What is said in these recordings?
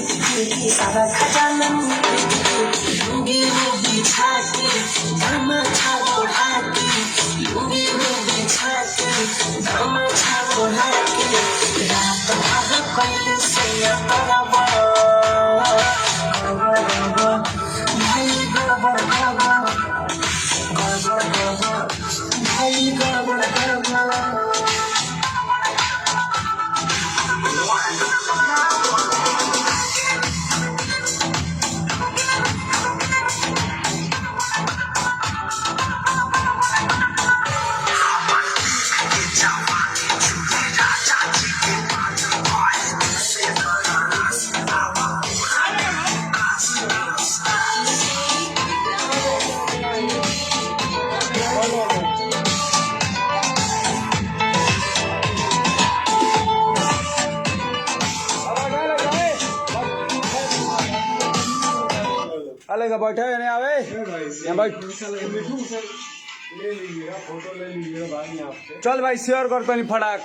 सारा खजाना लूंगी वो बिछा के गमछा ओढ़ा के लूंगी वो बिछा के गमछा ओढ़ा के रात भर कोई से बड़ा बड़ा भाई गबा गबा गबा गबा भाई गबा गबा। का बैठे नहीं आवे यहाँ बैठ चल भाई शेयर कर तनी फटाक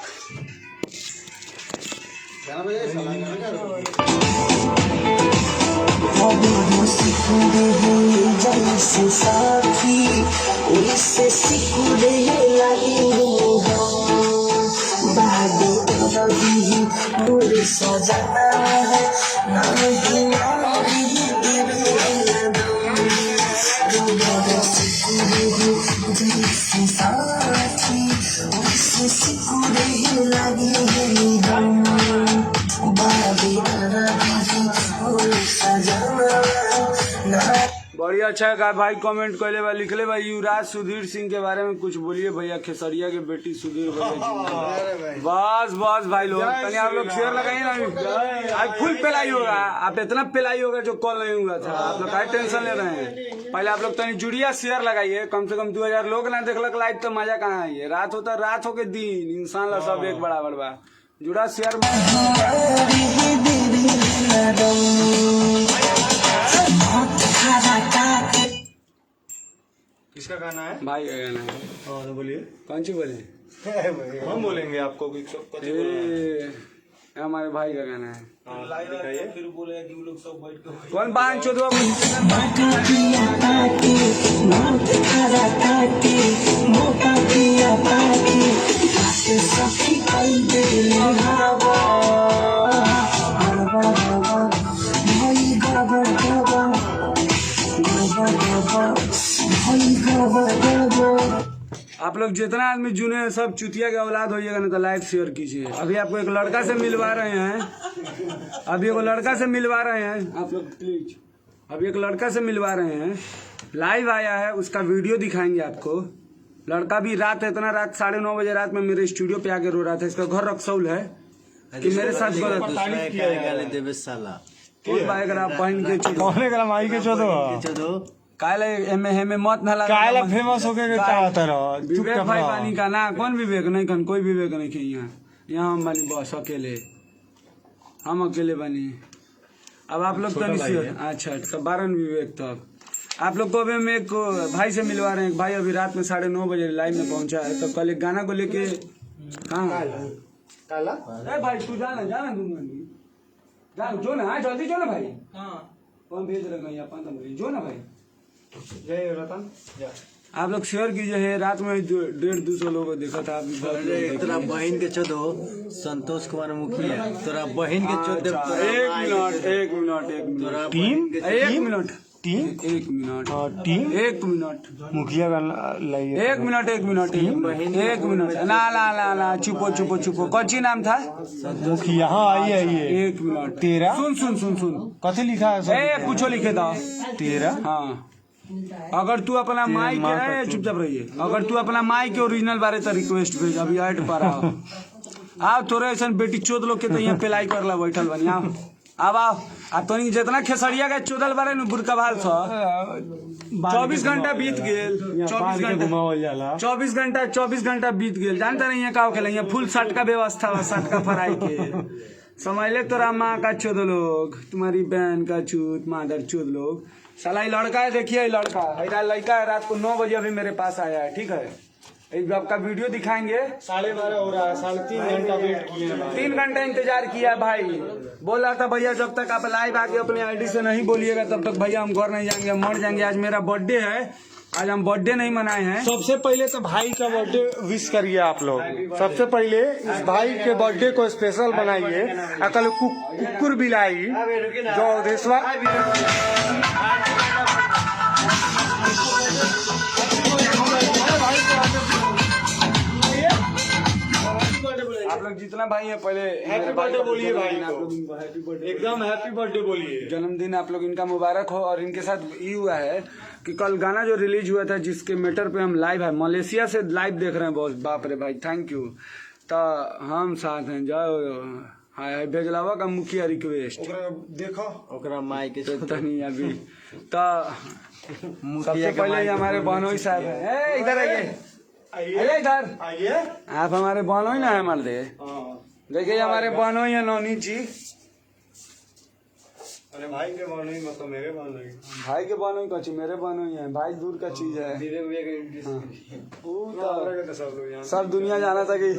जैसे साथी उससे सिकुड़े लगी पूरे सजना है जैसे साथी उससे सिकुड़े लगी बढ़िया अच्छा है भाई कमेंट कर ले भाई लिख ले भाई युवराज सुधीर सिंह के बारे में कुछ बोलिए भैया खेसरिया के बेटी सुधीर बस बस भाई लोग तनी आप लोग शेयर लगाइए ना आज फुल पेलाई होगा आप इतना पेलाई होगा जो कॉल नहीं हुआ था आप लोग क्या टेंशन ले रहे हैं पहले आप लोग तनी जुड़िया शेयर लगाइए कम से कम 2000 लोग ना देखलक लाइव तो मजा कहाँ है रात होता रात हो के दिन इंसान ला सब एक बराबर बा जुड़ा शेयर किसका गाना है भाई का गाना है हाँ तो बोलिए कौन सी बोले हम बोलेंगे आपको हमारे भाई का गाना है फिर बोले कि वो लोग सब बैठ के कौन बांध चोदवा आप लोग जितना आदमी जुने हैं सब चुतिया के औलाद होइएगा ना तो लाइक शेयर कीजिए अभी आपको एक लड़का से मिलवा रहे हैं आप लोग प्लीज अभी एक लड़का से मिलवा रहे हैं लाइव आया है उसका वीडियो दिखाएंगे आपको लड़का भी रात 9:30 बजे रात में मेरे स्टूडियो पे आके रो रहा था इसका घर रक्सौल है कि मेरे साथ गलत बहन के काले एमे मत ना लगा काला फेमस होके के चाहता रहो विवेक भाई बानी का ना कौन विवेक नहीं कन कोई विवेक नहीं के यहाँ हम बानी बस अकेले हम अकेले बानी अब आप लोग तो नहीं अच्छा तो 12 विवेक तक आप लोग को अभी हम एक भाई से मिलवा रहे हैं भाई अभी रात में 9:30 बजे लाइव में पहुंचा है तो कल एक गाना को लेके कहाँ काला भाई तू जाना जो ना जल्दी जो ना भाई कौन भेज रहे हैं जो ना भाई जय रतन आप लोग शेयर कीजिए है रात में 150-200 लोगों को देखा था तोरा बहन के चोदो संतोष कुमार मुखिया तोरा बहन के चोद एक मिनट मुखिया का लाइए एक मिनट ना चुपो कौन नाम था मुखिया हाँ आइए एक मिनट तेरा सुन कथी लिखा है कुछ लिखे था तेरा हाँ अगर तू अपना माई के चुपचाप रहिए अगर तू अपना माई के ओरिजिनल बारे तो रिक्वेस्ट भेज अभी ऐड पर आओ थोड़े ऐसा बेटी चोद लोग के तो यहाँ पेलाई कर ला बैठल बनी आओ तो जितना खेसरिया का चोदल बारे न बुरका भाल 24 घंटा बीत गेल 24 घंटा बीत गेल जानते नहीं है का यहाँ फुल शर्ट का व्यवस्था शर्ट का फ्राई के समझ ले तोरा माँ का चोद लोग तुम्हारी बहन का चूत मादर चोद लोग साला लड़का है देखिए लड़का है रात को 9 बजे अभी मेरे पास आया है ठीक है एक आपका वीडियो दिखाएंगे। 12:30 हो रहा है, 3.5 घंटा वेट किए हैं भाई। 3 घंटा इंतजार किया भाई। बोल रहा था भैया जब तक आप लाइव आके अपने आईडी से नहीं बोलिएगा तब तक भैया हम घर नहीं जाएंगे, हम मर जाएंगे। आज मेरा बर्थडे है, आज हम बर्थडे नहीं मनाए हैं। सबसे पहले तो भाई का बर्थडे विश करिए आप लोग। सबसे पहले इस भाई के बर्थडे को स्पेशल बनाइए। अकल कुकुर बिलाई जो देशवा आप लोग जितना भाई है पहले हैप्पी बर्थडे बोलिए भाई आप को। लोग हैप्पी बर्थडे, एकदम हैप्पी बर्थडे बोलिए। जन्मदिन आप लोग इनका मुबारक हो। और इनके साथ ये हुआ है कि कल गाना जो रिलीज हुआ था जिसके मैटर पे हम लाइव है, मलेशिया से लाइव देख रहे हैं बॉस। बाप रे भाई थैंक यू। तो हम साथ हैं जाओ। हाँ भेजलावा का मुखिया रिक्वेस्ट देखो ओकरा माई के पता नहीं अभी। तो मुखिया सबसे के पहले माई ये हमारे बहनोई साहब है। इधर आइए, आइए इधर। आइए। आप हमारे बहनोई ना है मर्दे। देखिए हमारे बहनोई है नौनी जी। अरे भाई के बहनोई मतलब मेरे बहनोई। भाई के बहनोई कची मेरे बहनोई है, भाई दूर का चीज है। सब दुनिया जाना था कि।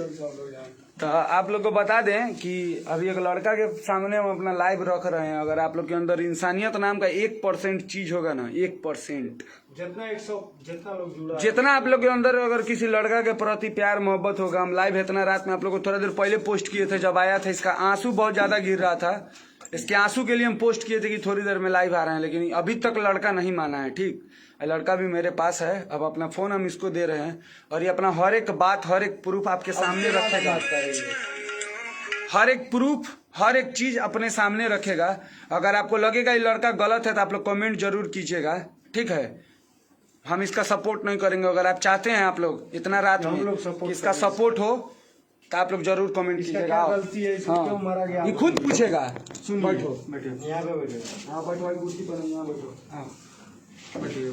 तो आप लोग को बता दें कि अभी एक लड़का के सामने हम अपना लाइव रख रहे हैं। अगर आप लोग के अंदर इंसानियत नाम का 1% चीज होगा ना, 1% जितना लोग जुड़ा जितना आप लोग के अंदर अगर किसी लड़का के प्रति प्यार मोहब्बत होगा। हम लाइव इतना रात में आप लोग को थोड़ा देर पहले पोस्ट किए थे, जब आया था इसका आंसू बहुत ज्यादा गिर रहा था। इसके आंसू के लिए हम पोस्ट किए थे कि थोड़ी देर में लाइव आ रहे हैं, लेकिन अभी तक लड़का नहीं माना है। ठीक, लड़का भी मेरे पास है। अब अपना फोन हम इसको दे रहे हैं और ये अपना हर एक बात, हर एक प्रूफ आपके सामने रखेगा। हर एक प्रूफ, हर एक चीज अपने सामने रखेगा। अगर आपको लगेगा ये लड़का गलत है तो आप लोग कमेंट जरूर कीजिएगा, ठीक है। हम इसका सपोर्ट नहीं करेंगे। अगर आप चाहते हैं आप लोग इतना रात में कि इसका सपोर्ट हो तो आप लोग जरूर कमेंट कीजिएगा। हाँ, ये खुद पूछेगा। सुन बैठो, बैठो यहाँ पे बैठो। हाँ बैठो भाई, कुर्सी पर यहाँ बैठो। हाँ बैठिए।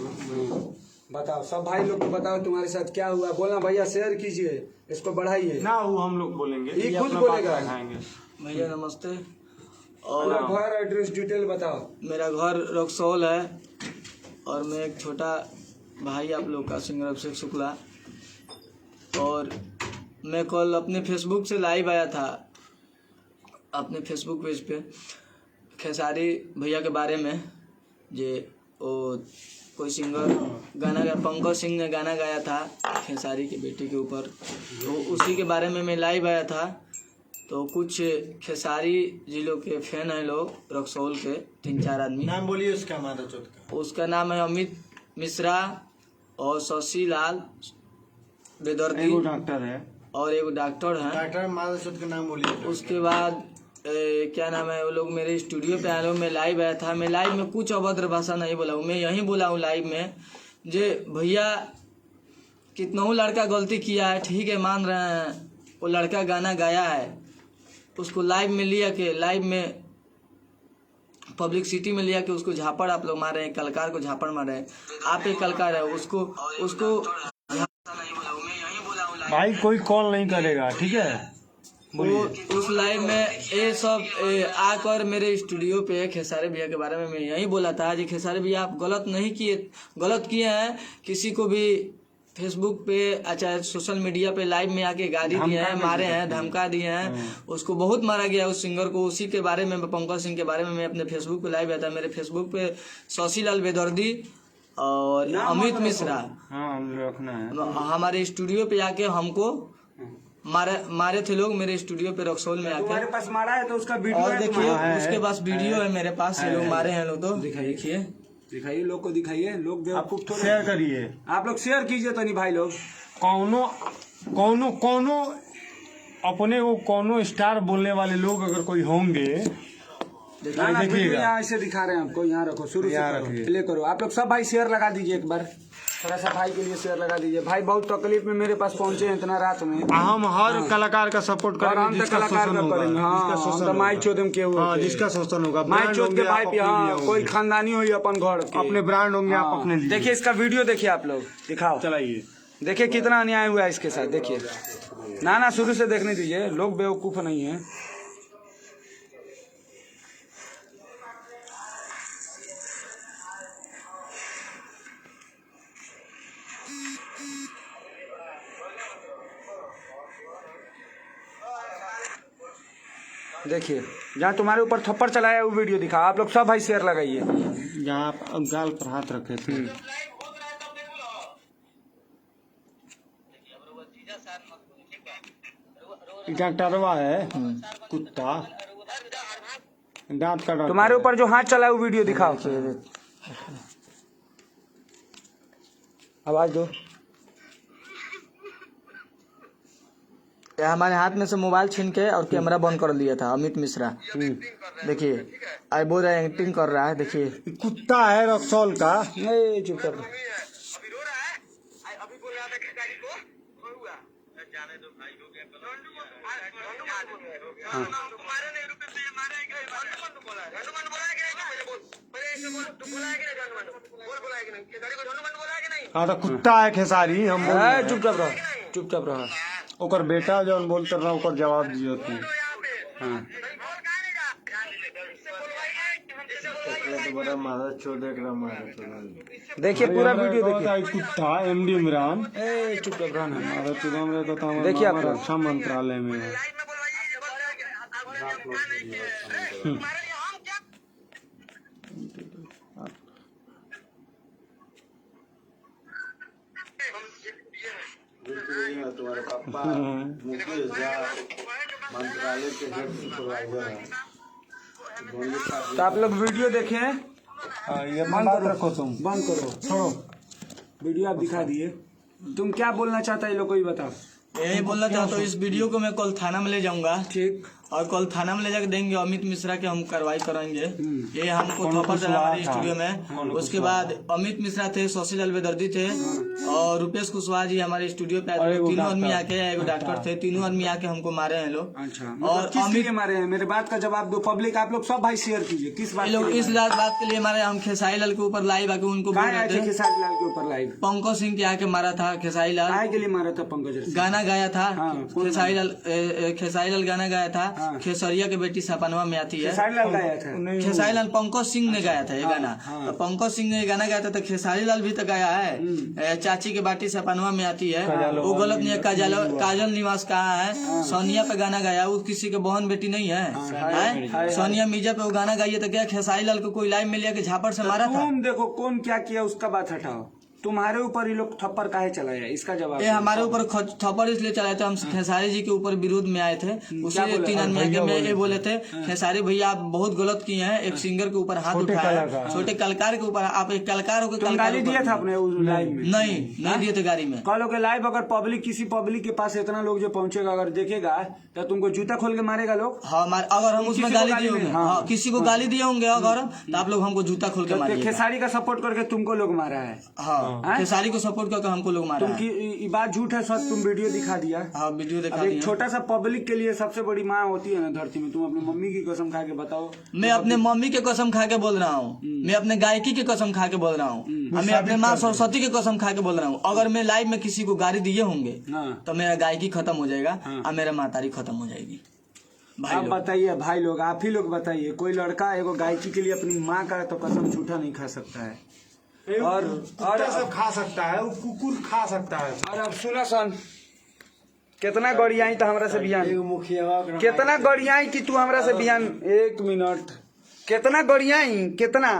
बताओ सब भाई लोग को बताओ तुम्हारे साथ क्या हुआ। बोलना भैया शेयर कीजिए, इसको बढ़ाइए ना वो हम लोग बोलेंगे, ये खुद अपना बोलेगा। बात रखाएंगे। भैया नमस्ते। और और घर एड्रेस डिटेल बताओ। मेरा घर रक्सौल है और मैं एक छोटा भाई आप लोग का सिंगर अभिषेक शुक्ला। और मैं कल अपने फेसबुक से लाइव आया था, अपने फेसबुक पेज पे खेसारी भैया के बारे में। जे वो कोई सिंगर गाना गाया, पंकज सिंह ने गाना गाया था खेसारी की बेटी के ऊपर, तो उसी के बारे में मैं लाइव आया था। तो कुछ खेसारी जिलों के फैन हैं लोग, रक्सौल के 3-4 आदमी। नाम बोलिए उसका माता चौथ का। उसका नाम है अमित मिश्रा और शशि लाल बेदर्दी डॉक्टर है और एक डॉक्टर हैं। डॉक्टर माता चौथ का नाम बोलिए। उसके बाद क्या नाम है, वो लोग मेरे स्टूडियो पे आए लोग। मैं लाइव आया था। मैं लाइव में कुछ अभद्र भाषा नहीं बोला हूँ, मैं यहीं बोला हूँ लाइव में जे भैया कितना लड़का गलती किया है, ठीक है मान रहे हैं। वो लड़का गाना गाया है, उसको लाइव में लिया के, लाइव में पब्लिसिटी में लिया कि उसको झापड़ आप लोग मारे हैं, कलाकार को झापड़ मारे हैं। आप एक कलाकार है, उसको भाई कोई कॉल नहीं करेगा, ठीक है। वो उस लाइव में ये सब आकर मेरे स्टूडियो पे खेसारी भैया के बारे में मैं यही बोला था जी खेसारी भैया आप गलत नहीं किए, गलत किए हैं। किसी को भी फेसबुक पे चाहे सोशल मीडिया पे लाइव में आके गाली दिए हैं, मारे हैं, धमका दिए हैं। उसको बहुत मारा गया उस सिंगर को। उसी के बारे में, पंकज सिंह के बारे में मैं अपने फेसबुक पे लाइव आया था। मेरे फेसबुक पे शशि लाल बेदर्दी और अमित मिश्रा रखना है। हमारे स्टूडियो पे आके हमको मारे थे लोग, मेरे स्टूडियो पे रक्सौल में आके। तुम्हारे पास मारा है तो उसका वीडियो और है देखिए तुम्हारा? उसके पास वीडियो है मेरे पास। ये लोग मारे हैं लोग, तो देखिए दिखाइए लोग को, दिखाइए। लोग बेवकूफ थोड़े। शेयर करिए, आप लोग शेयर कीजिए तो नहीं भाई लोग। कौनो अपने को कौनो स्टार बोलने वाले लोग अगर कोई होंगे ना ना वीडियो देखिएगा। यहाँ ऐसे दिखा रहे हैं आपको, यहाँ रखो, शुरू से यहाँ करो, रखिए। प्ले करो। आप लोग सब भाई शेयर लगा दीजिए एक बार, थोड़ा सा भाई के लिए शेयर लगा दीजिए। भाई बहुत तकलीफ में मेरे पास पहुंचे हैं इतना रात में। हम हर कलाकार का सपोर्ट और करेंगे हम तो जिसका कलाकार शोषण का होगा, करेंगे। हाँ जिसका हम शोषण तो माई होगा। चोद के हाँ, जिसका शोषण होगा, माई ब्रांड चोद के होंगे, भाई आप पे। अपने हाँ लिए कोई होंगे। खानदानी हो या अपन घर के। अपने ब्रांड होंगे, आप अपने लिए। देखिए इसका वीडियो देखिए आप लोग, दिखाओ, चलाइए। देखिए कितना अन्याय हुआ है इसके साथ। देखिए ना शुरू से देखने दीजिए, लोग बेवकूफ नहीं है। देखिए जहाँ तुम्हारे ऊपर थप्पड़ चलाया वो वीडियो दिखा। आप लोग सब भाई शेयर लगाइए। जहाँ आप गाल पर हाथ रखे थे। डॉक्टरवा है कुत्ता दांत का तुम्हारे ऊपर जो हाथ चला है वो वीडियो दिखाओ। आवाज दो। हमारे हाथ में से मोबाइल छीन के और कैमरा बंद कर लिया था अमित मिश्रा। देखिए आज बोल रहा है एक्टिंग कर रहा है। देखिए कुत्ता है रक्सौल का। नहीं चुपचाप रहो। हाँ तो कुत्ता है खेसारी। हम बोल रहे हैं। चुपचाप रहो, चुपचाप रहो। ओकर बेटा जौन बोलते रहा ओकर जवाब दियो तू। हाँ देखिए पूरा वीडियो देखिए। कुत्ता एमडी इमरान चुपचाप रहो ना। देखिए आप रक्षा मंत्रालय में है। तुम्हारे पापा मुकेश झा मंत्रालय के हेड सुपरवाइजर है। तो आप लोग वीडियो देखें। ये बंद रखो तुम। बंद करो, छोड़ो वीडियो। आप दिखा दिए। तुम क्या बोलना चाहता है ये लोग को ही बताओ। यही बोलना चाहता हूँ, इस वीडियो को मैं कल थाना में ले जाऊंगा। ठीक। और कल थाना में ले जाकर देंगे अमित मिश्रा के हम कार्रवाई कराएंगे। ये हमको थप्पड़ चला हमारे स्टूडियो में। उसके बाद अमित मिश्रा थे, शशि लाल बेदर्दी थे और रुपेश कुशवाहा जी हमारे स्टूडियो पे आए। तीनों आदमी आके, एक डॉक्टर थे, तीनों आदमी आके हमको मारे हैं लोग। अच्छा और किस अमित लिए मारे हैं? मेरे बात का जवाब दो। पब्लिक आप लोग सब भाई शेयर कीजिए। किस बात लोग के लिए इस बात के लिए मारे। हम खेसारी लाल के ऊपर लाइव आके उनको बोल रहे थे। खेसारी लाल के ऊपर लाइव पंकज सिंह के आके मारा था। खेसारी लाल आए के लिए मारा था। पंकज गाना गाया था। हाँ, खेसारी लाल गाना गाया था। हाँ। खेसरिया के बेटी सपनवा में आती है। खेसारी लाल गाया था। खेसारी लाल पंकज सिंह ने गाया था ये गाना। हाँ। तो पंकज सिंह ने गाना गाया था तो खेसारी लाल भी तो गाया है। चाची के बेटी सपनवा में आती है, वो गलत नहीं है। काजल निवास कहा है। सोनिया पे गाना गाया, वो किसी के बहन बेटी नहीं है। सोनिया मिर्जा पे वो गाना गाइए तो क्या खेसारी लाल को कोई लाइव में लिया के झापड़ से मारा था? तुम देखो कौन क्या किया उसका बात हटाओ। तुम्हारे ऊपर ये लोग थप्पड़ काहे चलाया इसका जवाब। ये हमारे ऊपर थप्पड़ इसलिए चलाए थे। हम खेसारी जी के ऊपर विरोध में आए थे। उसी 3 आदमी आके मैं ये बोले थे खेसारी भैया आप बहुत गलत किए हैं। एक सिंगर के ऊपर हाथ उठाया, छोटे कलाकार के ऊपर। आप एक कलाकार होकर गाली दिया था अपने लाइव में? नहीं दिए थे गाड़ी में। कल के लाइव अगर पब्लिक किसी पब्लिक के पास इतना लोग जो पहुंचेगा अगर देखेगा तो तुमको जूता खोल के मारेगा लोग। हाँ अगर हम उसमें गाली दिए होंगे, हाँ किसी को गाली दिए होंगे अगर तो आप लोग हमको जूता खोल के मारिएगा। खेसारी का सपोर्ट करके तुमको लोग मारा है। हाँ खेसारी को सपोर्ट करके हमको लोग मारा है। ये बात झूठ है सच। तुम वीडियो दिखा दिया। हाँ वीडियो दिखा एक दिया। छोटा सा पब्लिक के लिए सबसे बड़ी माँ होती है ना धरती में। तुम अपनी मम्मी की कसम खा के बताओ। मैं अपने मम्मी के कसम खा के बोल रहा हूँ। मैं अपने गायकी की कसम खा के बोल रहा हूँ। मैं अपने माँ सरस्वती की कसम खा के बोल रहा हूँ। अगर मैं लाइव में किसी को गाली दिए होंगे तो मेरा गायकी खत्म हो जाएगा और मेरा मातारी खत्म हो जाएगी। आप बताइए भाई लोग, आप ही लोग बताइए। कोई लड़का एगो गायकी के लिए अपनी माँ का तो कसम झूठा नहीं खा सकता है। और सब खा सकता है, वो कुकुर खा सकता है। और अब सुना सन कितना गड़ियाई तो हमरा से बिहान। कितना गड़ियाई कि तू हमरा से बिहान। 1 मिनट। कितना गड़ियाई, कितना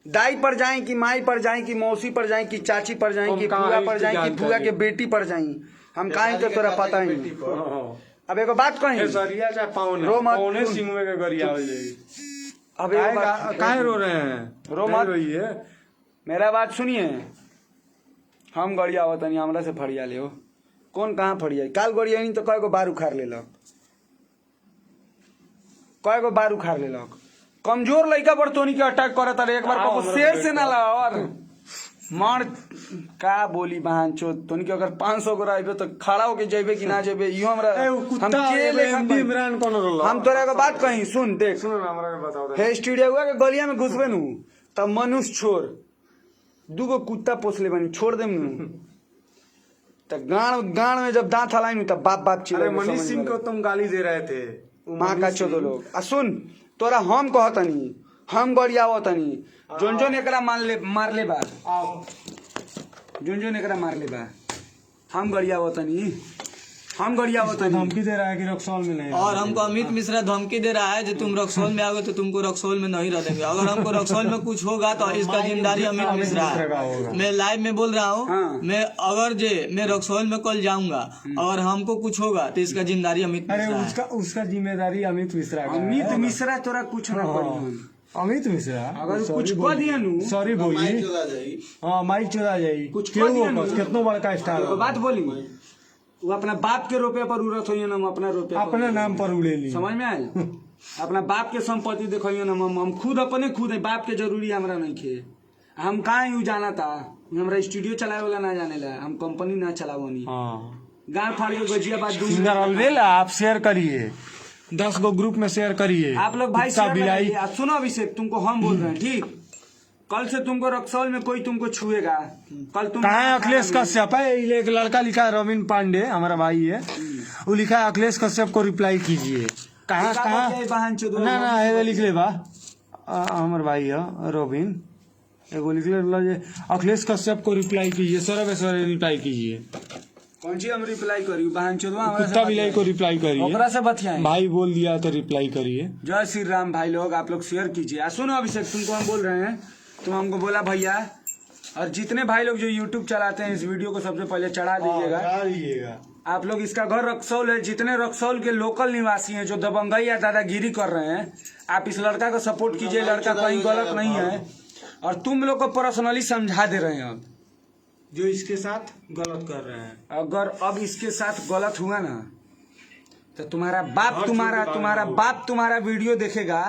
दाई पर जाए कि माई पर जाए कि मौसी पर जाए कि चाची पर जाए कि फुआ पर जाए कि फुआ के बेटी पर जाए। हम काहे के तोरा पता ही नहीं। अब एगो बात कही। रो मत। सिंगवे के गरिया हो जाएगी। अब काहे रो रहे हैं? रो मत। रोइए। मेरा बात सुनिए। हम गड़िया होता नहीं हमरा से फड़िया ले हो। कौन कहाँ फड़िया? काल गड़िया नहीं तो कय गो बार उखाड़ लेलक। कय गो बार उखाड़ लेलक। कमजोर लड़का बड़तोनी के अटैक करत रहे। एक बार शेर से ना ला और मार का बोली बहन चो तोनी के अगर 500 गो रहबे तो खड़ा होके जेबे कि ना जेबे इहो हमरा। हम तोरा के बात कही सुन। देख सुनो ना हमरा के बताओ। हे स्टूडियो के गलिया में घुसबे नु तब मनुष्य छोड़ 2 गो कुत्ता पोसले बनी छोड़ देम नु तो गाड़ में जब दांत हलाई नु तब बाप चिल्ला। मनीष सिंह को तुम गाली दे रहे थे। माँ का चोदो लोग। आ सुन तोरा हम कहतनी हम गरियावतनी जोन एकरा मारले बा। जोन एकरा मारले बा हम गरियावतनी हम गड़िया होता धमकी दे रहा है कि रक्सौल में नहीं और हमको अमित मिश्रा धमकी दे रहा है जो तुम रक्सौल में आओगे तो तुमको रक्सौल में नहीं रह देंगे। अगर हमको रक्सौल में कुछ होगा तो इसका जिम्मेदारी अमित मिश्रा है। मैं लाइव में बोल रहा हूँ, हाँ। मैं रक्सौल में कल जाऊंगा, अगर हमको कुछ होगा तो इसका जिम्मेदारी अमित अरे मिश्रा है। उसका जिम्मेदारी अमित मिश्रा का है। अमित मिश्रा तोरा कुछ ना करी। अमित मिश्रा अगर कुछ कह दिया नु सॉरी बोली चला जाई हाँ माइक चला जाई कुछ क्यों कह दिया वो नु। कितना बड़का स्टार एगो बात बोली, वो अपना बाप के रुपये पर उड़त होइए ना, हम अपना रुपये अपने नाम पर उड़े ली समझ में आयल। अपना बाप के संपत्ति देखिए ना, हम खुद अपने खुद है, बाप के जरूरी हमरा नहीं खे। हम कहाँ यू जाना था, हमरा स्टूडियो चलाए वाला ना जाने ला, हम कंपनी ना चलावनी। हाँ गाँव फाड़ के गजिया बात दूर सिंगर अलवेल आप शेयर करिए 10 गो ग्रुप में शेयर करिए आप लोग भाई कुत्ता शेयर बिलाई लगाइए। आप सुनो अभिषेक, तुमको हम बोल रहे हैं ठीक, कल से तुमको रक्सौल में कोई तुमको छुएगा, कल तुम कहाँ है अखिलेश कश्यप है ये एक लड़का लिखा है रविंद्र पांडे हमारा भाई है, वो लिखा है अखिलेश कश्यप को रिप्लाई कीजिए। कहाँ कहाँ ना एगो लिख ले बा हमार भाई है रोबिन, एगो लिख ले अखिलेश कश्यप को रिप्लाई कीजिए, सौरभ रिप्लाई कीजिए, कौन सी हम रिप्लाई करी बहन चोदवा कुत्ता बिलाई को रिप्लाई करिए, ओकरा से बतियाएं। भाई बोल दिया तो रिप्लाई करिए। जय श्री राम भाई लोग, आप लोग शेयर कीजिए। सुनो अभिषेक, तुमको हम बोल रहे हैं, तुम हमको बोला भैया, और जितने भाई लोग जो यूट्यूब चलाते हैं इस वीडियो को सबसे पहले चढ़ा दीजिएगा। आप लोग, इसका घर रक्सौल है, जितने रक्सौल के लोकल निवासी हैं जो दबंगई या दादागिरी कर रहे हैं, आप इस लड़का को सपोर्ट कीजिए। लड़का कहीं गलत नहीं है और तुम लोग को पर्सनली समझा दे रहे हैं। अब जो इसके साथ गलत कर रहे हैं, अगर अब इसके साथ गलत हुआ ना तो तुम्हारा बाप तुम्हारा वीडियो देखेगा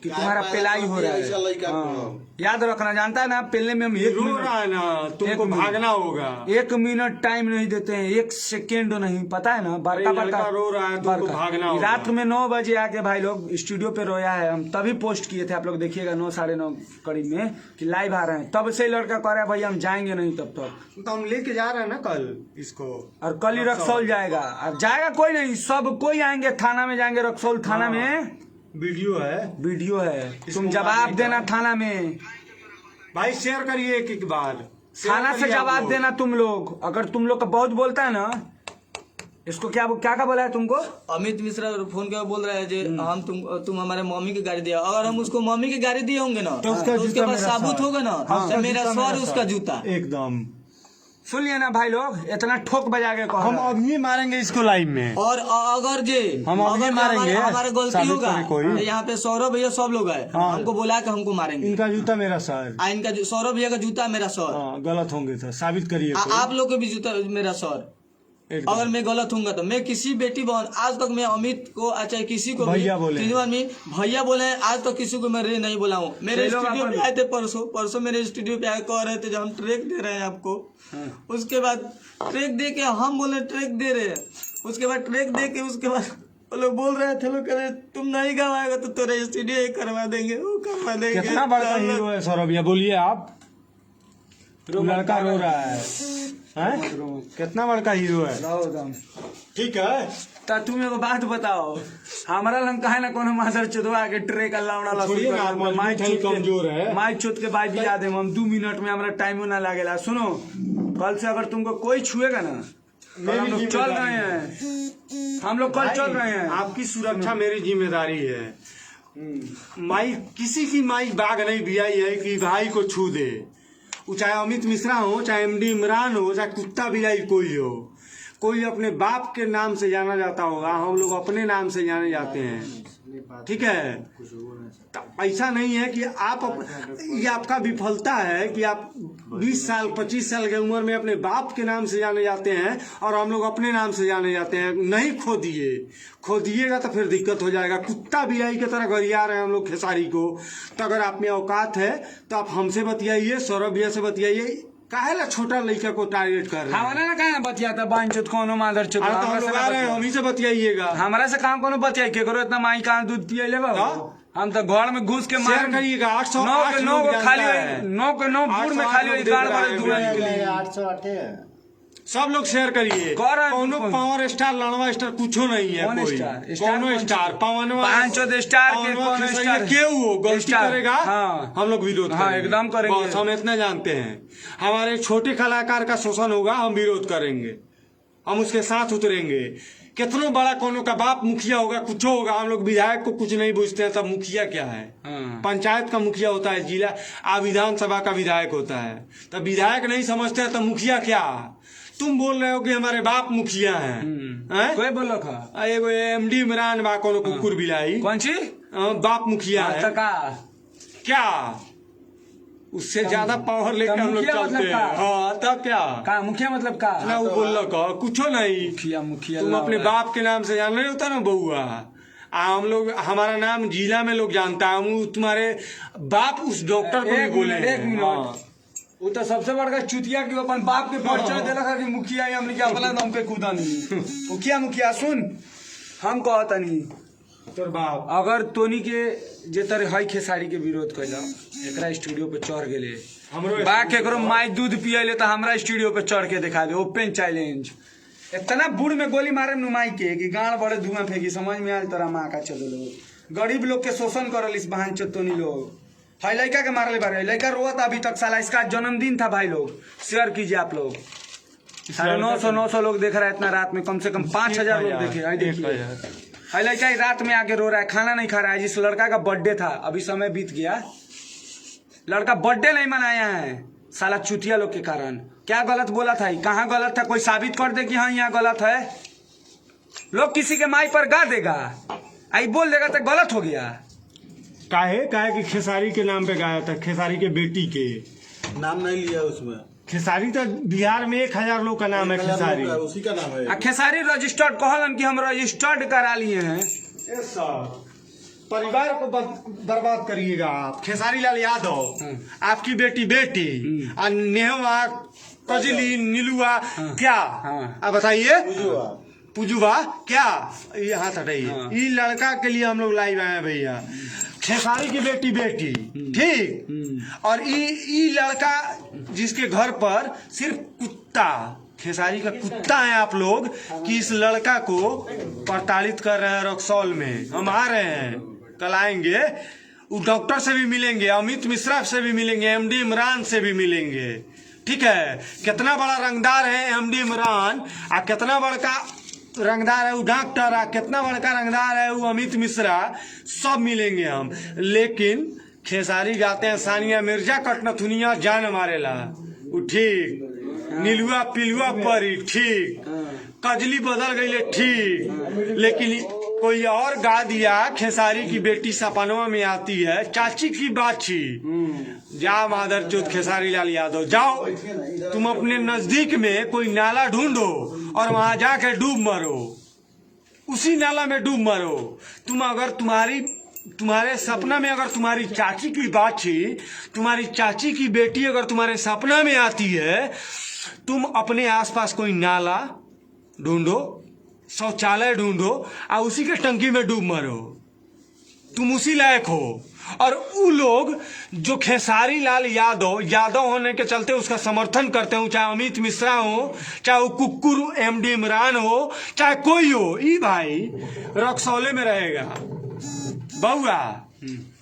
कि तुम्हारा पेलाई हो रहा ऐसा है। लड़का हाँ। याद रखना, जानता है ना, पेलने में हम एक रो रहा है ना, तुमको भागना होगा। 1 मिनट टाइम नहीं देते हैं, 1 सेकेंड नहीं, पता है ना। बड़का लड़का रो रहा है, तुमको भागना होगा। रात में 9 बजे आके भाई लोग स्टूडियो पे रोया है, हम तभी पोस्ट किए थे, आप लोग देखिएगा 9 साढ़े 9 करीब में कि लाइव आ रहे हैं, तब से लड़का कह रहा है भाई हम जाएंगे नहीं तब तक। तो हम लेके जा रहे हैं ना कल इसको, और कल ही रक्सौल जाएगा। अब जाएगा कोई नहीं, सब कोई आएंगे, थाना में जाएंगे, रक्सौल थाना में वीडियो है तुम जवाब देना थाना में, भाई शेयर करिए एक बार, थाना से जवाब देना तुम लोग। अगर तुम लोग का बहुत बोलता है ना, इसको क्या बोला है तुमको? अमित मिश्रा फोन के बोल रहा है जे हम तुम हमारे मम्मी की गाड़ी दिया, अगर हम उसको मम्मी की गाड़ी दिए होंगे ना तो उसके पास साबुत होगा ना, तो मेरा सर उसका जूता एकदम। सुन लिया ना भाई लोग, इतना ठोक बजा के हम अभी मारेंगे इसको लाइव में, और अगर हम अभी मारेंगे, हमारा गलती होगा, कोई यहाँ पे सौरभ भैया सब लोग है, हमको बोला कि हमको मारेंगे। इनका जूता मेरा सर, इनका सौरभ भैया का जूता मेरा सर। गलत होंगे तो साबित करिए। आप लोग के भी जूता मेरा सर। अगर मैं गलत हूँ तो मैं किसी बेटी बहन, आज तक मैं अमित को चाहे किसी को भैया बोले, भैया बोले, आज तक किसी को मैं रे नहीं बोला हूँ। मेरे स्टूडियो पे आए थे परसों मेरे स्टूडियो पे आए, कह रहे थे जो हम ट्रैक दे रहे हैं आपको। उसके बाद ट्रैक दे के हम बोले ट्रैक दे रहे हैं, उसके बाद ट्रैक दे के उसके बाद वो लोग बोल रहे थे, लोग कह रहे तुम नहीं गवाएगा तो तेरे स्टूडियो करवा देंगे, वो करवा देंगे। कितना बड़ा हीरो है सौरभ भैया, बोलिए आप। लड़का रो रहा है, कितना बड़का हीरो है। ठीक है, तो तुम एगो बात बताओ, हमारा लंका है ना कोनो मास्टर चुदवा के ट्रेक कमजोर है, माइक चुद के भाई भी याद है, हम 2 मिनट में हमारा टाइम ना लगेला। सुनो, कल से अगर तुमको कोई छुएगा ना, हम लोग चल रहे हैं, हम लोग कल चल रहे हैं। आपकी सुरक्षा मेरी जिम्मेदारी है। माई किसी की माई बाग नहीं भियाई है कि भाई को छू दे, चाहे अमित मिश्रा हो, चाहे MD इमरान हो, चाहे कुत्ता बिलाई कोई हो, कोई अपने बाप के नाम से जाना जाता होगा, हम लोग अपने नाम से जाने जाते हैं। ठीक है, ऐसा नहीं है कि ये आपका विफलता है कि आप 20 साल 25 साल की उम्र में अपने बाप के नाम से जाने जाते हैं और हम लोग अपने नाम से जाने जाते हैं। नहीं खोदिएगा तो फिर दिक्कत हो जाएगा। कुत्ता बिलाई की तरह गरिया रहे हैं हम लोग खेसारी को। तो अगर आप में औकात है तो आप हमसे बतियाइए, सौरभ भैया से बतियाइए। काहेला छोटा लड़का को टारगेट कर रहे हैं? हमारा ना कहा बतियाता बांचुत कोनो मादर चुत, हम ही से बतियाइएगा। हमारा से कहाँ कोनो बतिया के करो, इतना माई कहाँ दूध पिए ले हम तो घर में घुस के मार करिएगा। 800 9 खाली 9 फूड में खाली हुई गाड़ वाले दूर 808 सब लोग शेयर करिए। कोनो पावर स्टार लड़वा स्टार कुछो नहीं है, कोई कोनो स्टार पवनवा 500 स्टार के कौन स्टार क्यों हो गलती करेगा हम लोग विरोध करेंगे, एकदम करेंगे। बस हम इतना जानते हैं, हमारे छोटे कलाकार का शोषण होगा हम विरोध करेंगे। हम उसके साथ उतरेंगे। कितनो बड़ा कोनो का बाप मुखिया होगा, कुछ होगा, हम लोग विधायक को कुछ नहीं पूछते हैं, तब मुखिया क्या है? पंचायत का मुखिया होता है, जिला विधानसभा का विधायक होता है। तब विधायक नहीं समझते हैं, तब मुखिया क्या? तुम बोल रहे हो कि हमारे बाप मुखिया हैं? कोई बोलो खा एगो एमडी इमरान बा कोनो कुकुर बिलाई, कौन सी बाप मुखिया है क्या? उससे ज्यादा पावर लेकर हम लोग चलते हैं। हाँ तब क्या मुखिया मतलब का ना वो बोल कुछो नहीं। मुखिया तुम अपने बाप के नाम से जान रहे होता ना बउआ। हम लोग, हमारा नाम जिला में लोग जानता है। हम तुम्हारे बाप उस डॉक्टर को भी बोले। एक मिनट, वो तो सबसे बड़का चुतिया की अपन बाप के परिचय देला कि मुखिया है, हमने क्या अपना नाम पे कूदा नहीं। मुखिया सुन, हम कहता नहीं तोर बाप अगर तोनी के जे तरह हई खेसारी के विरोध कैला, एकरा स्टूडियो पे चढ़ गेले, हमरो बा केकरो माई दूध पियले तो हमरा स्टूडियो पे चढ़ के दिखा दे, ओपन चैलेंज। इतना बुढ़ में गोली मारे नुमाई के कि गाड़ बड़े धुआं फेंकी, समझ में आयल तोरा माँ का चलो लोग गरीब लोग के शोषण करल इस बहान चतोनी लोग। हाई लड़का के मारले बारे, लड़का रोआ था अभी तक, साला इसका जन्मदिन था भाई लोग, शेयर कीजिए आप लोग। 900 लोग देख रहा है इतना रात में, कम से कम 5000 लोग देखे। हाई लड़का रात में आके रो रहा है, खाना नहीं खा रहा है। जिस लड़का का बर्थडे था, अभी समय बीत गया, लड़का बर्थडे नहीं मनाया है साला चुतिया लोग के कारण। क्या गलत बोला था, कहाँ गलत था? कोई साबित कर दे कि हाँ यहाँ गलत है। लोग किसी के माई पर गा देगा, आई बोल देगा तो गलत हो गया। काहे कि खेसारी के नाम पे गाया था, खेसारी के बेटी के नाम नहीं लिया उसमें। खेसारी तो बिहार में 1000 लोग का नाम है खेसारी, उसी का नाम है। खेसारी रजिस्टर्ड कहलन कि हम रजिस्टर्ड करा लिए हैं। परिवार को बर्बाद करिएगा आप। खेसारी लाल यादव आपकी बेटी और नेहवा कजली नीलुआ क्या आप बताइए? पुजुआ क्या? ये हाथ हटाइए। ये लड़का के लिए हम लोग लाइव आए हैं भैया। खेसारी की बेटी ठीक, और ये लड़का जिसके घर पर सिर्फ कुत्ता, खेसारी का कुत्ता है आप लोग, कि इस लड़का को प्रताड़ित कर रहे हैं रक्सौल में। हम आ रहे हैं, कल आएंगे, वो डॉक्टर से भी मिलेंगे, अमित मिश्रा से भी मिलेंगे, एमडी इमरान से भी मिलेंगे। ठीक है, कितना बड़ा रंगदार है एमडी इमरान, और कितना बड़का रंगदार है वो डॉक्टर, और कितना बड़का रंगदार है वो अमित मिश्रा, सब मिलेंगे हम। लेकिन खेसारी गाते हैं सानिया मिर्जा कटनथुनिया जान मारेला, वो ठीक, नीलुआ पिलुआ परी ठीक, कजली बदल गई ठीक, लेकिन कोई और गा दिया खेसारी की बेटी सपनवा में आती है, चाची की बाची। जाओ मादर चौथ खेसारी लाल यादव, जाओ तुम अपने नजदीक में कोई नाला ढूंढो और वहां जाके डूब मरो, उसी नाला में डूब मरो। तुम अगर तुम्हारे सपना में अगर तुम्हारी चाची की बाची, तुम्हारी चाची की बेटी अगर तुम्हारे सपना में आती है, तुम अपने आसपास कोई नाला ढूंढो, शौचालय ढूंढो और उसी के टंकी में डूब मरो, तुम उसी लायक हो। और वो लोग जो खेसारी लाल यादव होने के चलते उसका समर्थन करते हो, चाहे अमित मिश्रा हो, चाहे वो कुकुर एमडी इमरान हो, चाहे कोई हो, ये भाई रक्सौले में रहेगा बउआ,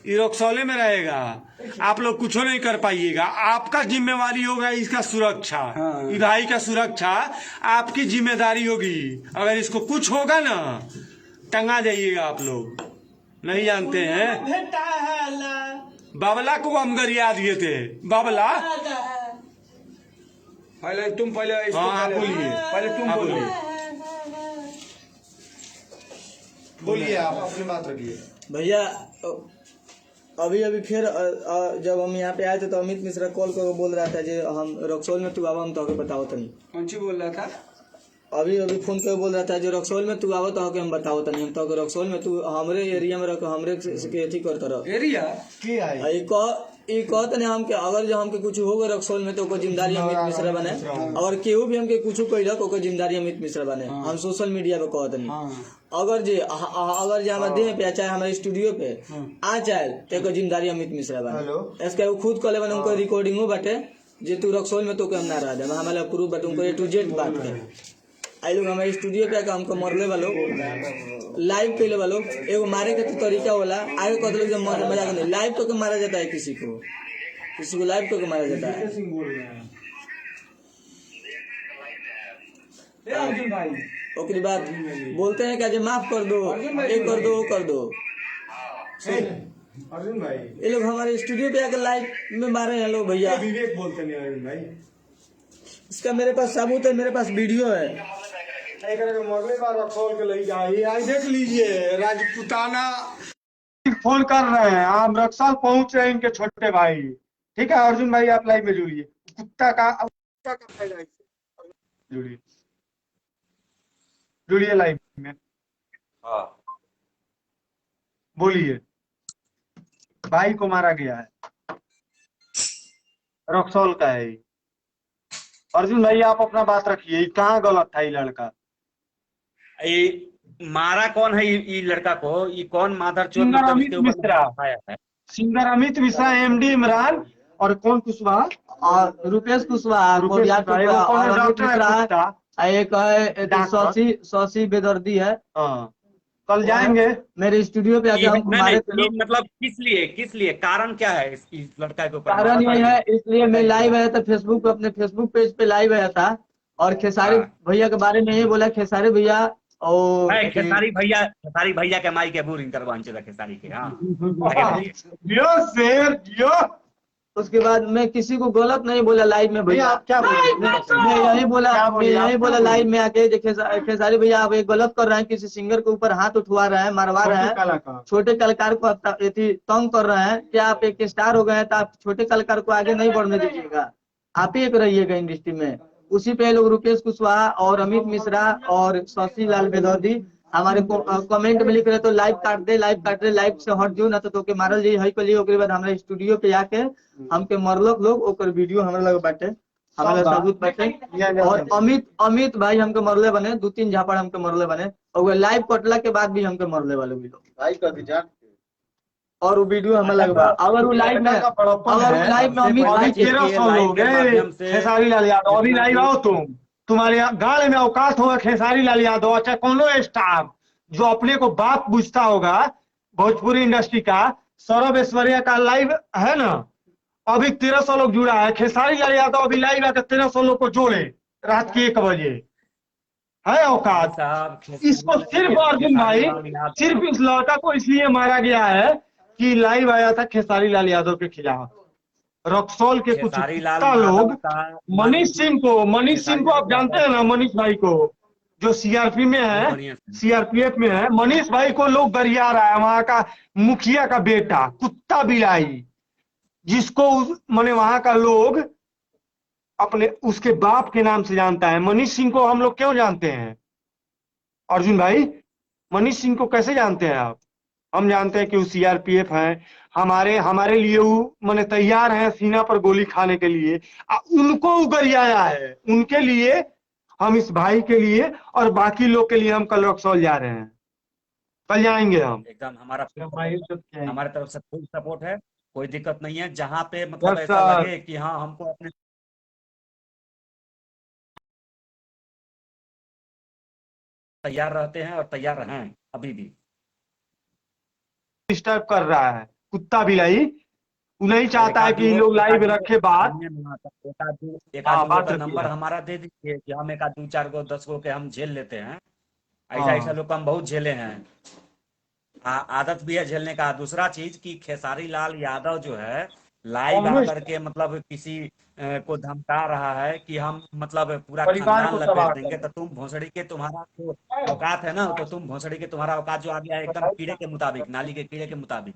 ये रक्सौले में रहेगा। आप लोग कुछ नहीं कर पाइएगा। आपका जिम्मेवारी होगा इसका सुरक्षा, ये भाई का सुरक्षा आपकी जिम्मेदारी होगी। अगर इसको कुछ होगा ना, टंगा जाइएगा आप लोग। नहीं जानते हैं, बाबला को हम गरिया दिए थे, बाबला। पहले तुम पहले हाँ बोलिए, पहले तुम बोलिए, बोलिए आप अपनी बात रखिए भैया। अभी फिर जब हम यहाँ पे आए थे तो अमित मिश्रा कॉल करके बोल रहा था जो हम रक्सौल में तू आवा, हम तो बताओ तनी। कौन सी बोल रहा था? अभी फोन करके बोल रहा था जो रक्सौल में तू आवत हो के हम बताओ तनी, हम तो रक्सौल में तू हमरे एरिया में रख, हमरे के अथी करता रह एरिया की है। ये कहते नहीं हमके, अगर जो हमके कुछ हो गए रक्सौल में तो ओकर जिम्मेदारी अमित मिश्रा बने, और केहू भी हमके कुछ कहिलक ओकर जिम्मेदारी अमित मिश्रा बने। हम सोशल मीडिया पे कहते नहीं, अगर जे हमारे देह पे चाहे हमारे स्टूडियो पे आ जाए तो ओकर जिम्मेदारी अमित मिश्रा बने। इसके वो खुद कले बने, उनको रिकॉर्डिंगो बाटे जे तू रक्सौल में तो हम ना रह दे, हमारे प्रूफ बाटे, उनको A to Z बात के आई लोग हमारे स्टूडियो पे आके हमको मरले वालो लाइव कैले वालो। एगो मारे के तो तरीका होला, आगे कद लोग जब मजाक नहीं, लाइव तो के मारा जाता है, किसी को लाइव तो के मारा जाता है। अर्जुन भाई उसके बाद बोलते हैं क्या जो माफ कर दो, ये कर दो, वो कर दो। अर्जुन भाई ये लोग हमारे स्टूडियो पे आकर लाइव में मारे हैं लोग भैया। विवेक बोलते नहीं अर्जुन भाई। इसका मेरे पास सबूत है, मेरे पास वीडियो है। नहीं करेगा मरले बार खोल के ले जाइए। आज देख लीजिए राजपूताना फोन कर रहे हैं, हम रक्सौल पहुंच रहे हैं इनके छोटे भाई। ठीक है अर्जुन भाई आप लाइव में जुड़िए। कुत्ता का जुड़िए जुड़िए लाइव में। हाँ बोलिए। भाई को मारा गया है, रक्सौल का है। अर्जुन भाई आप अपना बात रखिए, कहाँ गलत था ये लड़का? ये मारा कौन है? ये लड़का को ये कौन मादरचोद सिंगर मतलब अमित इसके ऊपर मिश्रा। आया है? सिंगर अमित मिश्रा, एमडी इमरान और कौन कुशवाहा और रुपेश कुशवाहा, रुपेश कोरिया कुशवाहा, कुशवाहा वो कौन है? और अमित डॉक्टर है मिश्रा कुत्ता। है, एक है डॉक्टर। शशि बेदर्दी है। हाँ कल जाएंगे। मेरे स्टूडियो पे आके हम नहीं, मारे थे ये लोग। मतलब किस लिए कारण क्या है इस लड़का के ऊपर? कारण ये है, इसलिए मैं लाइव आया था फेसबुक पे, अपने फेसबुक पेज पे लाइव आया था और खेसारी हाँ। भैया के बारे में ये बोला, खेसारी भैया और खेसारी भैया के माई के बूर इंटर बांचे था खेसारी के। हाँ जियो शेर जियो। उसके बाद मैं किसी को गलत नहीं बोला लाइव में भैया। आप क्या बोले? मैं यही बोला, क्या मैं बोले? आप यही क्या बोला बोले? लाइव में आके जो खेसारी भैया आप ये गलत कर रहे हैं, किसी सिंगर के ऊपर हाथ उठवा रहे हैं, मरवा रहे हैं, कलाकार छोटे कलाकार को आप तंग कर रहे हैं। क्या आप एक स्टार हो गए हैं तो आप छोटे कलाकार को आगे नहीं बढ़ने दीजिएगा, आप ही एक रहिएगा इंडस्ट्री में। उसी पे लोग रुपेश कुशवाहा और अमित मिश्रा और शशि लाल बेदर्दी हमारे कमेंट में लिख रहे तो लाइव काट दे, लाइव काट दे, लाइव से हट जो ना तो के मारल जी है। कलिए ओकरे बाद हमारे स्टूडियो पे आके हमके मरलक लोग, ओकर वीडियो हमरा लगे बाटे, हमारा सबूत बाटे। और अमित भाई हमके मरले बने, 2-3 झापड़ हमके मरले बने और वो लाइव कटला के बाद भी हमके मरले वाले भी लोग। भाई का भी जान और वो वीडियो हमें लगवा, अगर वो लाइव में अमित भाई के 1300 लोग हैं। खेसारी लाल यादव अभी लाइव आओ तुम्हारे गाड़ में औकात होगा। खेसारी लाल यादव अच्छा कोनो स्टार जो अपने को बाप बुझता होगा भोजपुरी इंडस्ट्री का, सौरभ ऐश्वर्या का लाइव है ना, अभी 1300 लोग जुड़ा है। खेसारी लाल यादव अभी लाइव आकर 1300 लोग को जोड़े रात के 1 बजे, है औकात? इसको सिर्फ अर्जुन भाई, सिर्फ इस लड़का को इसलिए मारा गया है कि लाइव आया था खेसारी लाल यादव के खिलाफ। रक्सौल के कुछ कुत्ता लोग मनीष सिंह को आप जानते हैं ना, मनीष भाई को जो सीआरपी में है, सीआरपीएफ में है, मनीष भाई को लोग गरिया रहा है। वहां का मुखिया का बेटा कुत्ता बिलाई, जिसको माने वहां का लोग अपने उसके बाप के नाम से जानता है। मनीष सिंह को हम लोग क्यों जानते हैं अर्जुन भाई? मनीष सिंह को कैसे जानते हैं आप? हम जानते हैं कि वो सीआरपीएफ है, हमारे लिए वो माने तैयार है सीना पर गोली खाने के लिए। उनको उगरियाया है, उनके लिए हम इस भाई के लिए और बाकी लोग के लिए हम कल रक्सौल जा रहे हैं, कल जाएंगे हम एकदम। हमारे तरफ से फुल सपोर्ट है, कोई दिक्कत नहीं है। जहाँ पे बस मतलब ऐसा सर। लगे कि हाँ हमको अपने तैयार रहते हैं और तैयार हैं अभी भी। डिस्टर्ब कर रहा है कुत्ता बिलाई, वो नहीं चाहता है कि लोग लाइव रखे बात। एक हाँ, आदमी बात का रखिए। नंबर हमारा दे दीजिए कि हम 1 2 4 गो 10 गो के हम झेल लेते हैं। हाँ। ऐसा लोग को हम बहुत झेले हैं, आदत भी है झेलने का। दूसरा चीज कि खेसारी लाल यादव जो है लाइव आकर के मतलब किसी को धमका रहा है कि हम मतलब पूरा परिवार खानदान को लपेट तबाह देंगे, तो तुम भोसड़ी के तुम्हारा जो औकात है ना, तो तुम भोसड़ी के तुम्हारा औकात जो आ गया है एकदम कीड़े के मुताबिक, नाली के कीड़े के मुताबिक,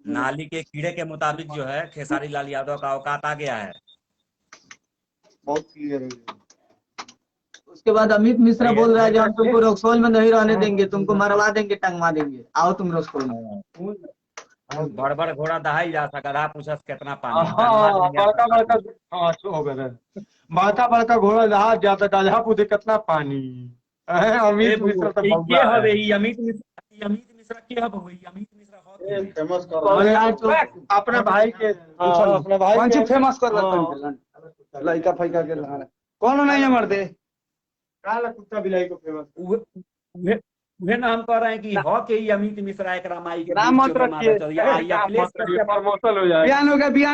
नाली के कीड़े के मुताबिक जो है खेसारी लाल यादव का औकात आ गया है। बहुत क्लियर है। उसके बाद अमित मिश्रा बोल रहा है कि हम तुमको रक्सौल में नहीं रहने देंगे, तुमको मरवा देंगे, टंगवा देंगे, आओ तुम रक्सौल में। बड़ बड़ घोड़ा दहाई जा सकता, पूछस कितना पानी। बड़का घोड़ा जहाज जाता गाजा पूछे कितना पानी। अमित मिश्रा तो के हवे ई अमित मिश्रा के हवे हुई अमित मिश्रा हो के फेमस कर अपने भाई के अपने भाई कौन के सी फेमस कर रहा लड़का फैका के कौन नहीं है मर्दे? काला कुत्ता बिलाई को फेमस। उहे ना हम कह रहे हैं कि हो के ही अमित मिश्रा एक रामाई के नाम मत रखिए, या प्लेस करके प्रमोशन हो जाए। बयान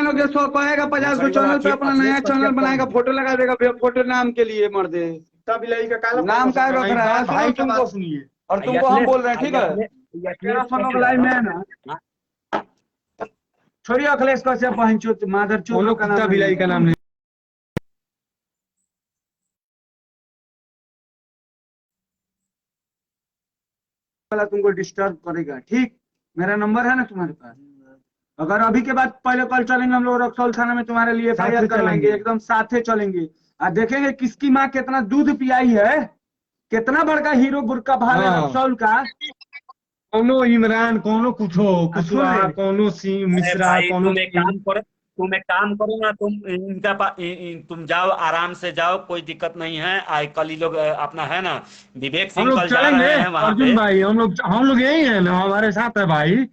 हो गया 100 कहेगा 50 को चैनल पे अपना नया चैनल बनाएगा, फोटो लगा देगा, फोटो नाम के लिए मर दे नाम का रख रहा है भाई। तुमको सुनिए और तुमको हम बोल रहे हैं, ठीक है, तेरा सब लाइव में है ना, छोड़िए अखिलेश कश्यप बहनचोद मादरचोद का नाम बिलाई का नाम नहीं। वाला तुमको डिस्टर्ब करेगा, ठीक। मेरा नंबर है ना तुम्हारे पास, अगर अभी के बाद पहले कल चलेंगे हम लोग रक्सौल थाना में, तुम्हारे लिए FIR करवाएंगे, एकदम साथे चलेंगे और देखेंगे किसकी माँ कितना दूध पियाई है, कितना बड़का हीरो बुरका भाल है रक्सौल का। कोनो इमरान कोनो कुछो कुशवाहा कोनो सिंह मिश्रा भाई, कोनो तुम एक काम करो ना, तुम जाओ, आराम से जाओ, कोई दिक्कत नहीं है। आई कल ही लोग अपना है ना विवेक हम सिंह लोग कल जा चलेंगे रहे हैं वहां अर्जुन पे। भाई, हम लोग यही है ना, हमारे साथ है भाई,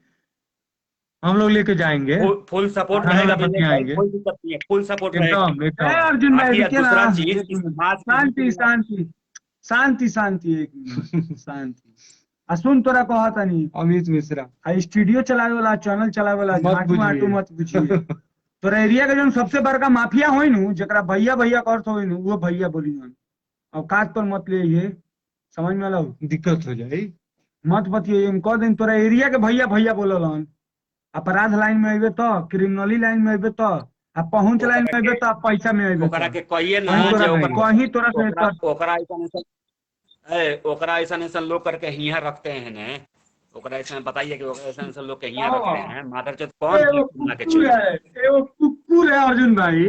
हम लोग लेके जाएंगे, फुल सपोर्ट खाने रहेगा वाला विवेक भाई, आएंगे। कोई दिक्कत नहीं है, फुल सपोर्ट रहेगा। एकदम एकदम अर्जुन भाई बाकी रुकिए ना, दूसरा चीज कि समाज की शांति शांति शांति शांति, एक मिनट शांति। सुन तोरा कहता नहीं अमित मिश्रा स्टूडियो चलावे वाला, चैनल चलावे वाला, मत झाटू बुझिए। आटू मत बुझिए। तोरा एरिया के जो सबसे बड़का माफिया होई नु, जरा भैया भैया करत होई नु, वो भैया बोली नु, औकात पर मत ले, ये समझ में लो, दिक्कत हो जाए मत बतिए। हम कह दिन तोरा एरिया के भैया भैया बोललन, अपराध लाइन में अबे तो, क्रिमिनली लाइन में अबे तो, आ पहुंच लाइन में अबे तो, पैसा में अबे ओकरा तो, के कहिए ना कहीं जे तोरा कहीं तोरा से ओकरा ऐसा लोग करके हियां रखते हैं ने, ओकरा ऐसा बताइए कि ओकरा ऐसा लोग के हियां रखते हैं। मादरचोद कौन एगो बना के कुकुर है, एगो कुकुर है अर्जुन भाई,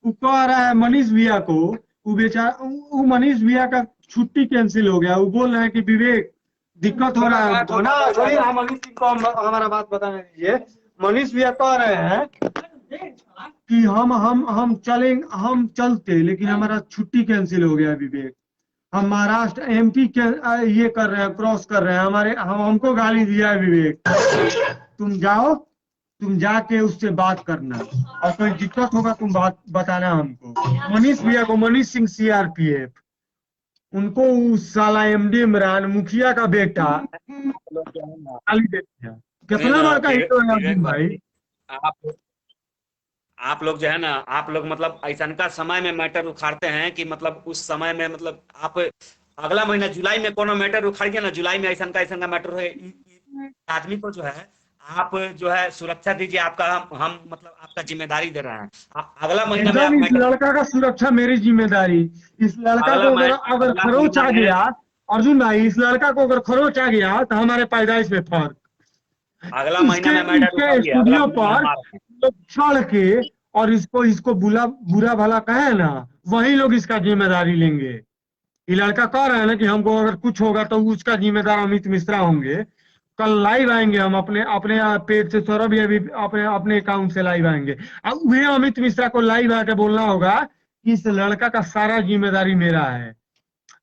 वो कह रहा है मनीष भैया को, वो बेचारा वो मनीष भैया का छुट्टी कैंसिल हो गया, वो बोल रहे हैं कि विवेक दिक्कत हो रहा है हमको। ना छोड़िए, हम मनीष सिंह को हमारा बात बताने दीजिए। मनीष भैया कह रहे हैं कि हम चलेंगे, हम चलते, लेकिन हमारा छुट्टी कैंसिल हो गया विवेक, हम महाराष्ट्र MP के ये कर रहे हैं, क्रॉस कर रहे हैं, हमको गाली दिया है विवेक। तुम जाओ, तुम जाके उससे बात करना, और कोई दिक्कत होगा तुम बात बताना हमको। मनीष भैया को, मनीष सिंह CRPF, उनको उस साला MD इमरान मुखिया का बेटा गाली देते हैं। कितना बड़का हीरो है अर्जुन भाई। आप लोग जो है ना, आप लोग मतलब ऐसा का समय में मैटर उखाड़ते हैं कि मतलब उस समय में मतलब आप अगला महीना जुलाई में कोनो मैटर उखाड़िए ना, जुलाई में ऐसा का मैटर है, आदमी को जो है आप जो है सुरक्षा दीजिए, आपका हम मतलब आपका जिम्मेदारी दे रहे हैं। अगला महीना में एकदम इस लड़का का सुरक्षा मेरी जिम्मेदारी। इस लड़का को अगर खरोच आ गया अर्जुन भाई, इस लड़का को अगर खरोच आ गया तो हमारे पैदाइश में फर्क। अगला महीना में मैटर स्टूडियो पर चढ़ के और इसको बुरा भला कहे ना, वही लोग इसका जिम्मेदारी लेंगे। ये लड़का कह रहा है ना कि हमको अगर कुछ होगा तो उसका जिम्मेदार अमित मिश्रा होंगे। कल लाइव आएंगे हम अपने पेज से, सौरभ ये भी अपने अकाउंट से लाइव आएंगे। अब वही अमित मिश्रा को लाइव आके बोलना होगा कि इस लड़का का सारा जिम्मेदारी मेरा है।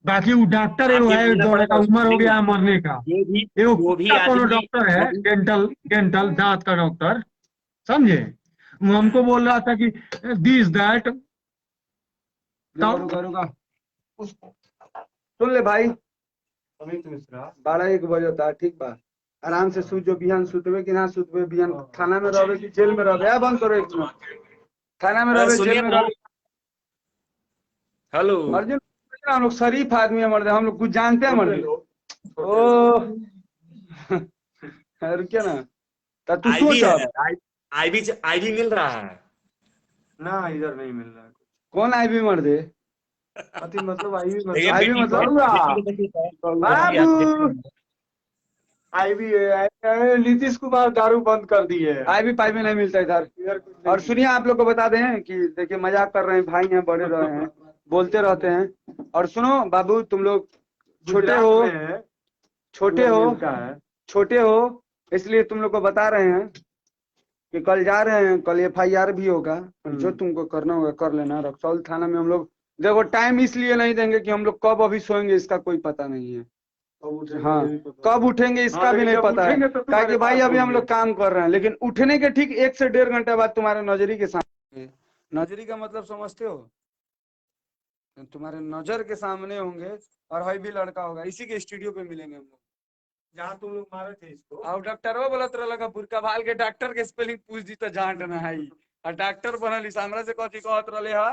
बाकी वो डॉक्टर है, वो है दौड़े का उम्र हो गया है मरने का, वो कोनो डॉक्टर है, डेंटल दांत का डॉक्टर, समझे। वो हमको बोल रहा था कि दिस दैट। सुन ले भाई, अमित मिश्रा 12-1 बजे था, ठीक बा, आराम से सूझो, बिहान सुतबे कि ना सुतबे, बिहान थाना में रहबे कि जेल में रहबे, या बंद करो एक मिनट, थाना में रहबे जेल में रहबे। हेलो अर्जुन, हम लोग शरीफ आदमी है मर्द, हम लोग कुछ जानते हैं मर्द। ओ रुकिए ना, तू सोच आईबी मिल रहा है ना, इधर नहीं मिल रहा है। कौन आईबी मर्दे, मतलब आईबी मतलब बाबू आईबी नीतीश कुमार दारू बंद कर दी है, आईबी पाईबी नहीं मिलता इधर। और सुनिए, आप लोग को बता दें कि देखिए मजाक कर रहे हैं, भाई हैं, बड़े रहे हैं, बोलते रहते हैं। और सुनो बाबू, तुम लोग छोटे हो, इसलिए तुम लोग को बता रहे हैं कि कल जा रहे हैं, कल FIR भी होगा, जो तुमको करना होगा कर लेना। रक्सौल थाना में हम लोग देखो टाइम इसलिए नहीं देंगे कि हम लोग कब अभी सोएंगे इसका कोई पता नहीं है। हाँ, कब उठेंगे इसका भी नहीं पता है, ताकि भाई अभी हम लोग काम कर रहे हैं, लेकिन उठने के ठीक 1 से 1.5 घंटे बाद तुम्हारे नजरी के सामने, नजरी का मतलब समझते हो, तुम्हारे नजर के सामने होंगे और भाई भी लड़का होगा, इसी के स्टूडियो पे मिलेंगे हम लोग। जहाँ तुम लोग मारे थे इसको। अब डॉक्टर वो बोलत रहलक बुरका भाल के डॉक्टर के स्पेलिंग पूछ दी तो जांट ना आई और डॉक्टर बनल हमरा से कथी कहत रहले हा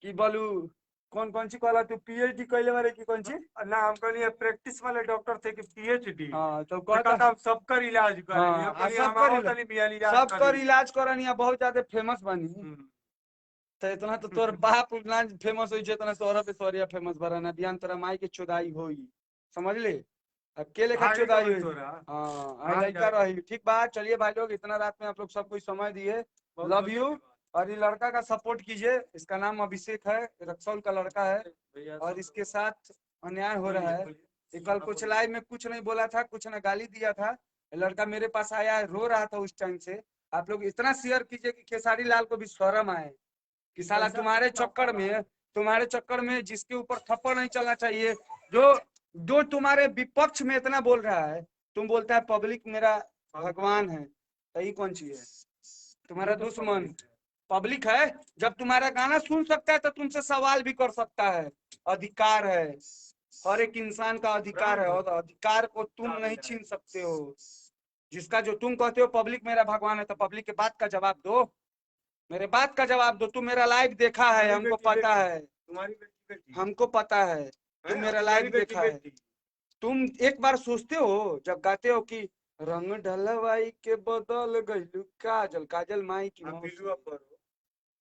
कि बोलू कौन सी कहला तू पीएचडी कइले बारे की कौन सी ना हम कहलिए प्रैक्टिस वाले डॉक्टर थे कि पीएचडी। हां तो कहता कहता हम सबकर इलाज करेंगे। हाँ, हम कहलिए सबकर हमारा इलाज- तनी बियान इलाज सबकर करी। इलाज करनी है बहुत ज्यादा फेमस बनी हम्म। तो इतना तो तोर बाप ना फेमस होई छे इतना तोरा पे सौरिया फेमस बराना बियान तोरा माई के चोदाई होई समझ ले अकेले का भाई चोदाई तो होई तोरा। हाँ हाँ, लड़का जाएगा। रही ठीक बात चलिए भाई लोग इतना रात में आप लोग सब कुछ समय दिए बहुत लव बहुत यू धन्यवाद। और ये लड़का का सपोर्ट कीजिए इसका नाम अभिषेक है रक्सौल का लड़का है भैया और सब इसके साथ अन्याय हो रहा है बोलिए। ये कल कुछ लाइव में कुछ नहीं बोला था कुछ ना गाली दिया था ये लड़का मेरे पास आया है रो रहा था उस टाइम से आप लोग इतना शेयर कीजिए कि खेसारी लाल को भी शर्म आए कि साला तुम्हारे चक्कर में जिसके ऊपर थप्पड़ नहीं चलना चाहिए जो तुम्हारे विपक्ष में इतना बोल रहा है तुम बोलता है पब्लिक मेरा भगवान है तो ये कौन सी है तुम्हारा दुश्मन पब्लिक है जब तुम्हारा गाना सुन सकता है तो तुमसे सवाल भी कर सकता है अधिकार है हर एक इंसान का अधिकार है और अधिकार को तुम नहीं छीन सकते हो जिसका जो तुम कहते हो पब्लिक मेरा भगवान है तो पब्लिक के बात का जवाब दो मेरे बात का जवाब दो तुम मेरा लाइव देखा है हमको पता है तुम्हारी बेटी हमको पता है तुम मेरा लाइव देखा है तुम एक बार सोचते हो जब गाते हो कि रंग ढलवाई के बदल गइलू काजल काजल माई की मौत नीलुआ पर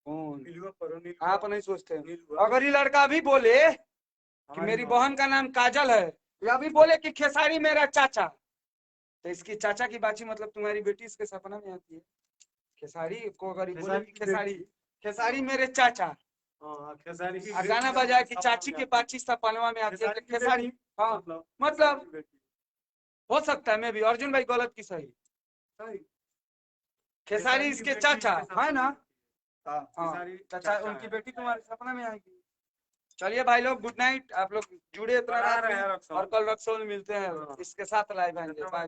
कौन नीलुआ पर नीलुआ आप नहीं सोचते नीलुआ। अगर ये लड़का अभी बोले कि मेरी बहन का नाम काजल है या अभी बोले कि खेसारी मेरा चाचा तो इसकी चाचा की बाची मतलब तुम्हारी बेटी इसके सपना में आती है खेसारी को अगर ये बोले कि खेसारी खेसारी मेरे चाचा हाँ, खेसारी की और गाना बजाए कि चाची के बाची सपनवा में आती है तो खेसारी हाँ मतलब हो सकता है मैं भी अर्जुन भाई गलत की सही खेसारी इसके चाचा है ना हाँ चाचा उनकी बेटी तुम्हारे सपना में आएगी चलिए भाई लोग गुड नाइट आप लोग जुड़े इतना रात में और कल रक्सौल मिलते हैं इसके साथ लाइव आएंगे बाय